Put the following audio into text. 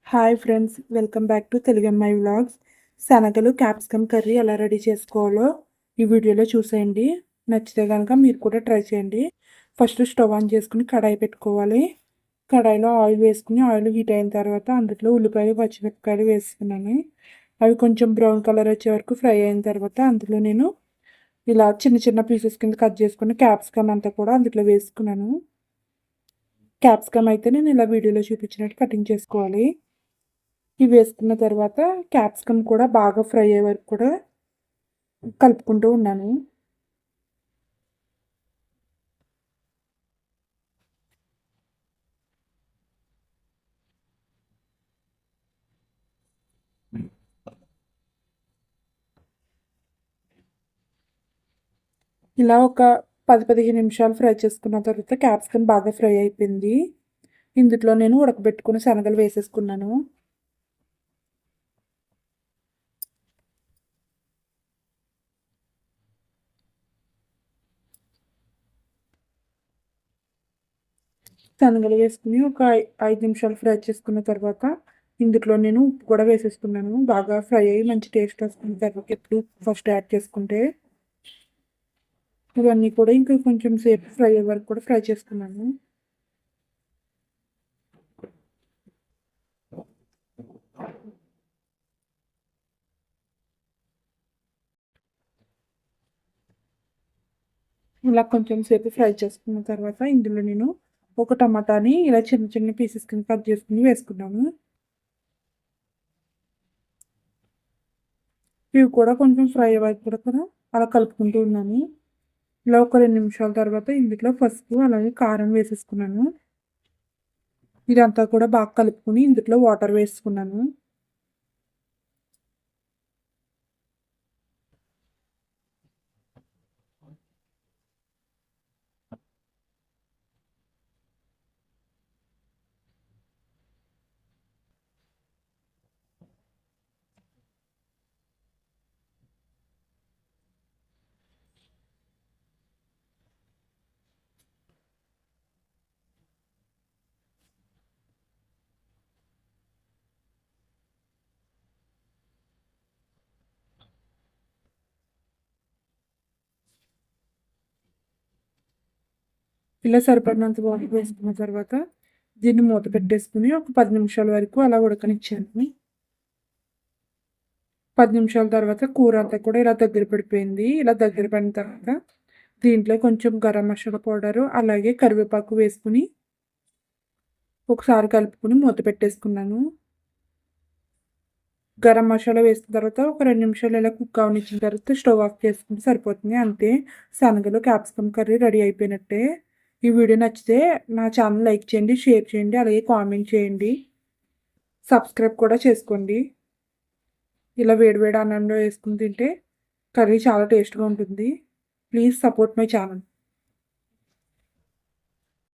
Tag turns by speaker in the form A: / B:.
A: Hi friends, welcome back to Telugammayi vlogs. శనగలు capsicum curry ఎలా ready చేసుకోవాలో ఈ వీడియోలో చూసేయండి. నచ్చితే కనుక మీరు కూడా ట్రై చేయండి. ఫస్ట్ స్టవ్ ఆన్ చేసుకుని కడాయి పెట్టుకోవాలి. కడాయిలో ఆయిల్ వేసుకుని ఆయిల్ హీట్ అయిన తర్వాత అందులో ఉల్లిపాయలు పచ్చిమిరపకాయలు వేసుకున్నాను. అవి కొంచెం బ్రౌన్ కలర్ వచ్చే వరకు ఫ్రై అయిన తర్వాత అందులో నేను ఇలా చిన్న చిన్న పీసెస్ కింద కట్ చేసుకుని క్యాప్సికమ్ అంతా కూడా అందులో వేసుకున్నాను. క్యాప్సికమ్ అయితే నేను ఇలా వీడియోలో చూపించినట్టు కటింగ్ చేసుకోవాలి. ఇవి వేసుకున్న తర్వాత క్యాప్సికమ్ కూడా బాగా ఫ్రై అయ్యే వరకు కూడా కలుపుకుంటూ ఉన్నాను. ఇలా ఒక 10-15 నిమిషాలు ఫ్రై చేసుకున్న తర్వాత క్యాప్సికమ్ బాగా ఫ్రై అయిపోయింది. ఇందులో నేను ఉడకబెట్టుకున్న శనగలు వేసేసుకున్నాను. శనగలు వేసుకుని ఒక 5 నిమిషాలు ఫ్రై చేసుకున్న తర్వాత ఇందులో నేను ఉప్పు కూడా వేసేసుకున్నాను. బాగా ఫ్రై అయ్యి మంచి టేస్ట్ వస్తుంది కర్రీకి ఎప్పుడు ఫస్ట్ యాడ్ చేసుకుంటే. ఇవన్నీ కూడా ఇంకా కొంచెం సేపు ఫ్రై అయ్యే వరకు కూడా ఫ్రై చేసుకున్నాను. ఇలా కొంచెం సేపు ఫ్రై చేసుకున్న తర్వాత ఇందులో నేను ఒక టమాటాని ఇలా చిన్న చిన్న పీసెస్ కింద కట్ చేసుకుని వేసుకున్నాను. ఇవి కూడా కొంచెం ఫ్రై అయ్యేవరకు కూడా అలా కలుపుకుంటూ ఉన్నాను. ఇలా ఒక 2 నిమిషాల తర్వాత ఇందులో పసుపు అలాగే కారం వేసేసుకున్నాను. ఇదంతా కూడా బాగా కలుపుకుని ఇందులో వాటర్ వేసుకున్నాను. ఇలా సరిపడినంత వాటర్ వేసుకున్న తర్వాత దీన్ని మూత పెట్టేసుకుని ఒక 10 నిమిషాల వరకు అలా ఉడకనిచ్చాను. 10 నిమిషాల తర్వాత కూర అంతా కూడా ఇలా దగ్గర పడిపోయింది. ఇలా దగ్గర పడిన తర్వాత దీంట్లో కొంచెం గరం మసాలా పౌడరు అలాగే కరివేపాకు వేసుకుని ఒకసారి కలుపుకుని మూత పెట్టేసుకున్నాను. గరం మసాలా వేసిన తర్వాత ఒక 2 నిమిషాలు ఇలా కుక్ అవనిచ్చిన తర్వాత స్టవ్ ఆఫ్ చేసుకుంటే సరిపోతుంది. అంతే, శనగలు క్యాప్సికమ్ కర్రీ రెడీ అయిపోయినట్టే. ఈ వీడియో నచ్చితే నా ఛానల్ లైక్ చేయండి, షేర్ చేయండి, అలాగే కామెంట్ చేయండి, సబ్స్క్రైబ్ కూడా చేసుకోండి. ఇలా వేడివేడి అన్నంలో వేసుకుని తింటే కర్రీ చాలా టేస్ట్గా ఉంటుంది. Please support my channel.